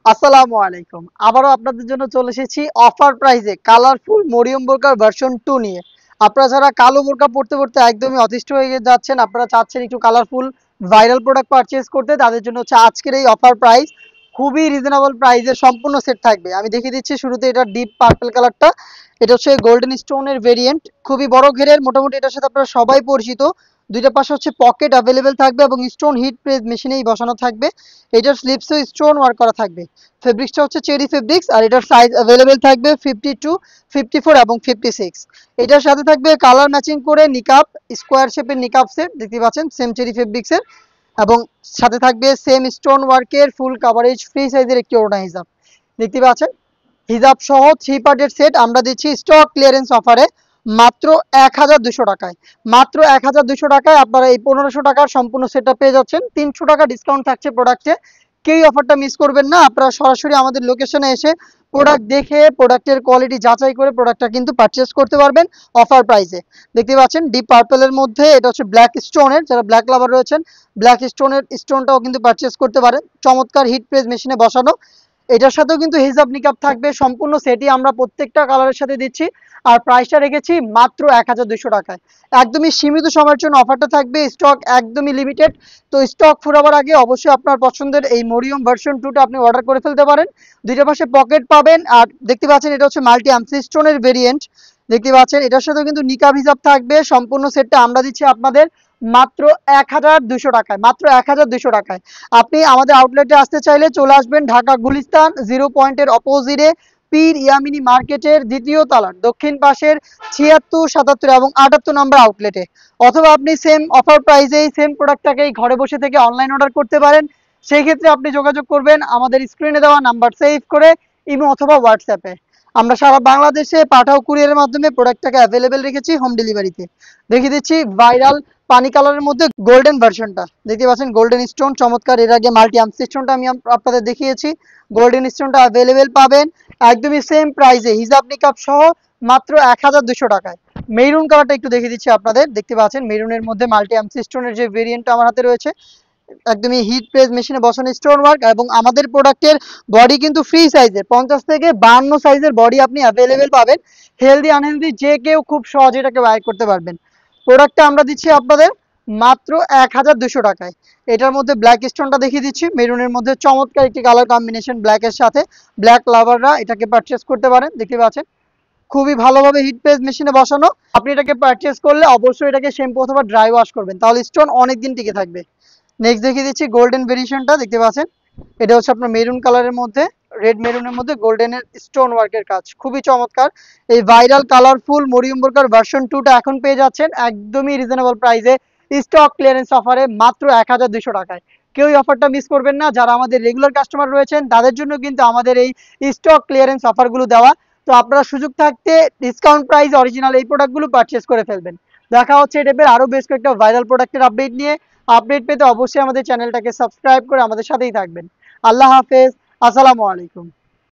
আসসালামু আলাইকুম। আবারও আপনাদের জন্য চলে এসেছি অফার প্রাইসে কালারফুল মরিয়ম বোরকার ভার্সন 2 নিয়ে। আপনারা যারা কালো বোরকা পড়তে পড়তে একদমই অতিষ্ঠ হয়ে যাচ্ছেন, আপনারা চাচ্ছেন একটু কালারফুল ভাইরাল প্রোডাক্ট পারচেজ করতে, তাদের জন্য হচ্ছে আজকের এই অফার প্রাইস। খুবই রিজনেবল প্রাইসে সম্পূর্ণ সেট থাকবে। আমি দেখিয়ে দিচ্ছি শুরুতে এটা ডিপ পার্পল কালারটা। এটা হচ্ছে গোল্ডেন স্টোনের ভেরিয়েন্ট, খুবই বড় ঘেরের, মোটামুটি এটার সাথে আপনারা সবাই পরিচিত। দুইটা পাশে হচ্ছে পকেট অ্যাভেলেবেল থাকবে এবং স্টোন হিট প্রেস মেশিনেই বসানো থাকবে। এটার স্লিপসও স্টোন ওয়ার্ক করা থাকবে। ফেব্রিক্সটা হচ্ছে চেরি ফেব্রিক্স, আর এটার সাইজ অ্যাভেলেবেল থাকবে 52, 54 এবং 56। এটার সাথে থাকবে কালার ম্যাচিং করে নিকাপ, স্কোয়ার শেপের নিকাপ সেট দেখতে পাচ্ছেন সেম চেরি ফেব্রিক্সের, এবং সাথে থাকবে সেম স্টোন ওয়ার্কের ফুল কাভারেজ ফ্রি সাইজের একটি ওড়না হিজাব দেখতে পাচ্ছেন। হিজাব সহ 3 পার্টের সেট আমরা দিচ্ছি স্টক ক্লিয়ারেন্স অফারে মাত্র 1200 টাকায়। মাত্র 1200 টাকায় আপনারা এই 1500 টাকার সম্পূর্ণ সেটটা পেয়ে যাচ্ছেন। 300 টাকা ডিসকাউন্ট থাকছে প্রোডাক্টে। কেউ অফারটা মিস করবেন না। আপনারা সরাসরি আমাদের লোকেশনে এসে প্রোডাক্ট দেখে প্রোডাক্টের কোয়ালিটি যাচাই করে প্রোডাক্টটা কিন্তু পারচেস করতে পারবেন অফার প্রাইসে। দেখতে পাচ্ছেন ডিপ পার্পলের মধ্যে এটা হচ্ছে ব্ল্যাক স্টোনের, যারা ব্ল্যাক লাভার রয়েছেন ব্ল্যাক স্টোনের স্টোনটাও কিন্তু পারচেস করতে পারেন। চমৎকার হিট প্রেস মেশিনে বসানো। এটার সাথেও কিন্তু হিজাব নিকাব থাকবে, সম্পূর্ণ সেটই আমরা প্রত্যেকটা কালারের সাথে দিচ্ছি। আর প্রাইসটা রেখেছি মাত্র 1200 টাকায়। একদমই সীমিত সময়ের জন্য অফারটা থাকবে, স্টক একদমই লিমিটেড। তো স্টক ফুরাবার আগে অবশ্যই আপনার পছন্দের এই মরিয়ম ভার্সন 2টা আপনি অর্ডার করে ফেলতে পারেন। দুইটা পাশে পকেট পাবেন, আর দেখতে পাচ্ছেন এটা হচ্ছে মাল্টি আমসি স্টোনের ভেরিয়েন্ট দেখতে পাচ্ছেন। এটার সাথেও কিন্তু নিকাব হিজাব থাকবে। সম্পূর্ণ সেটটা আমরা দিচ্ছি আপনাদের মাত্র 1200 টাকায়। মাত্র 1200 টাকায়। আপনি আমাদের আউটলেটে আসতে চাইলে চলে আসবেন ঢাকা গুলিস্তান 0 পয়েন্টের অপোজিটে পীর ইয়ামিনী মার্কেটের দ্বিতীয় তলার দক্ষিণ পাশের 76, 77 এবং 78 নম্বর আউটলেটে। অথবা আপনি সেম অফার প্রাইসেই সেম প্রোডাক্টটাকেই ঘরে বসে থেকে অনলাইন অর্ডার করতে পারেন। সেই ক্ষেত্রে আপনি যোগাযোগ করবেন আমাদের স্ক্রিনে দেওয়া নাম্বার সেভ করে ইমো অথবা হোয়াটসঅ্যাপে। আমরা সারা বাংলাদেশে পাঠাও কুরিয়ারের মাধ্যমে প্রোডাক্টটাকে অ্যাভেলেবেল রেখেছি হোম ডেলিভারিতে। দেখিয়ে দিচ্ছি ভাইরাল পানি কালারের মধ্যে গোল্ডেন ভার্সনটা দেখতে পাচ্ছেন, গোল্ডেন স্টোন চমৎকার। এর আগে মাল্টি আমসি স্টোনটা আমি আপনাদের দেখিয়েছি। গোল্ডেন স্টোনটা অ্যাভেলেবেল পাবেন একদমই সেম প্রাইসে হিজাব নিকাব সহ মাত্র 1200 টাকায়। মেরুন কালারটা একটু দেখিয়ে দিচ্ছি আপনাদের, দেখতে পাচ্ছেন মেরুনের মধ্যে মাল্টি আমসি স্টোনের যে ভেরিয়েন্টটা আমার হাতে রয়েছে, একদমই হিট প্রেস মেশিনে বসানো স্টোন ওয়ার্ক। এবং আমাদের প্রোডাক্টের বডি কিন্তু ফ্রি সাইজের, 50 থেকে 52 সাইজের বডি আপনি অ্যাভেলেবেল পাবেন। হেলদি আনহেলদি যে কেউ খুব সহজে এটাকে বাই করতে পারবেন। প্রোডাক্টটা আমরা দিচ্ছি আপনাদের মাত্র 1200 টাকায়। এটার মধ্যে ব্ল্যাক স্টোনটা দেখিয়ে দিচ্ছি, মেরুনের মধ্যে চমৎকার একটি কালার কম্বিনেশন ব্ল্যাকের সাথে। ব্ল্যাক লাভাররা এটাকে পারচেস করতে পারেন। দেখতে পাচ্ছেন খুবই ভালোভাবে হিট প্রেস মেশিনে বসানো। আপনি এটাকে পারচেস করলে অবশ্যই এটাকে শ্যাম্পু অথবা ড্রাই ওয়াশ করবেন, তাহলে স্টোন অনেকদিন টিকে থাকবে। নেক্সট দেখিয়ে দিচ্ছি গোল্ডেন ভেরিয়েশনটা দেখতে পাচ্ছেন। এটা হচ্ছে আপনার মেরুন কালারের মধ্যে, রেড মেরুনের মধ্যে গোল্ডেনের স্টোন ওয়ার্কের কাজ, খুবই চমৎকার। এই ভাইরাল কালারফুল মরিয়ম বোরকার ভার্সন 2টা এখন পেয়ে যাচ্ছেন একদমই রিজনেবল প্রাইসে স্টক ক্লিয়ারেন্স অফারে মাত্র 1200 টাকায়। কেউ এই অফারটা মিস করবেন না। যারা আমাদের রেগুলার কাস্টমার রয়েছেন তাদের জন্য কিন্তু আমাদের এই স্টক ক্লিয়ারেন্স অফারগুলো দেওয়া। তো আপনারা সুযোগ থাকতে ডিসকাউন্ট প্রাইস অরিজিনাল এই প্রোডাক্টগুলো পারচেস করে ফেলবেন। দেখা হচ্ছে এই টাইপের আরও বেশ কয়েকটা ভাইরাল প্রোডাক্টের আপডেট নিয়ে। আপডেট পেতে অবশ্যই আমাদের চ্যানেলটাকে সাবস্ক্রাইব করে আমাদের সাথেই থাকবেন। আল্লাহ হাফেজ, আসসালামু আলাইকুম।